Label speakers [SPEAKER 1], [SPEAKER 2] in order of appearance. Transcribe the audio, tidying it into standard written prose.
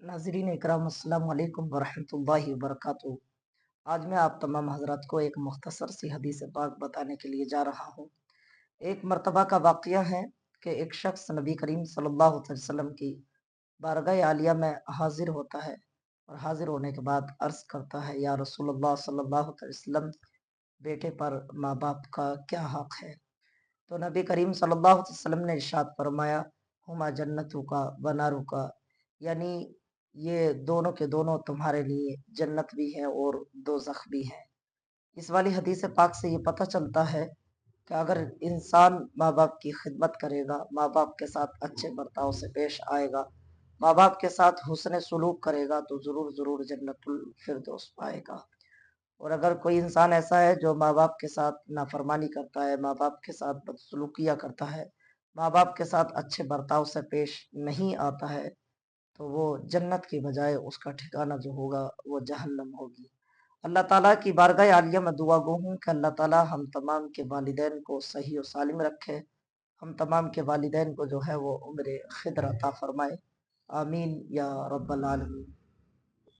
[SPEAKER 1] नाज़रीन इकराम अस्सलाम वालेकुम वरहमतुल्लाहि वबरकातुहू। आज मैं आप तमाम हज़रात को एक मुख्तसर सी हदीस पाक बताने के लिए जा रहा हूँ। एक मर्तबा का वाक़या है कि एक शख्स नबी करीम सल्लल्लाहु अलैहि वसल्लम की बारगाह आलिया में हाज़िर होता है और हाज़िर होने के बाद अर्ज़ करता है, या रसूलुल्लाह सल्लल्लाहु अलैहि वसल्लम, बेटे पर माँ बाप का क्या हक़ है? तो नबी करीम सल्लल्लाहु अलैहि वसल्लम ने इरशाद फरमाया, हुमा जन्नतुका व नारुका, यानी ये दोनों के दोनों तुम्हारे लिए जन्नत भी है और दोज़ख भी है। इस वाली हदीस पाक से ये पता चलता है कि अगर इंसान माँ बाप की खिदमत करेगा, माँ बाप के साथ अच्छे बर्ताव से पेश आएगा, माँ बाप के साथ हुस्न सलूक करेगा तो ज़रूर ज़रूर जन्नतुल फिरदौस पाएगा। और अगर कोई इंसान ऐसा है जो माँ बाप के साथ नाफरमानी करता है, माँ बाप के साथ बदसलूकिया करता है, माँ बाप के साथ अच्छे बर्ताव से पेश नहीं आता है, तो वो जन्नत की बजाय उसका ठिकाना जो होगा वो जहन्नम होगी। अल्लाह ताला की बारगाह आलिया में दुआ गो हूँ कि अल्लाह ताला हम तमाम के वालिदैन को सही और सालिम रखे, हम तमाम के वालिदैन को जो है वो उम्र खिदर अता फरमाए। आमीन या रब्बल आलमीन।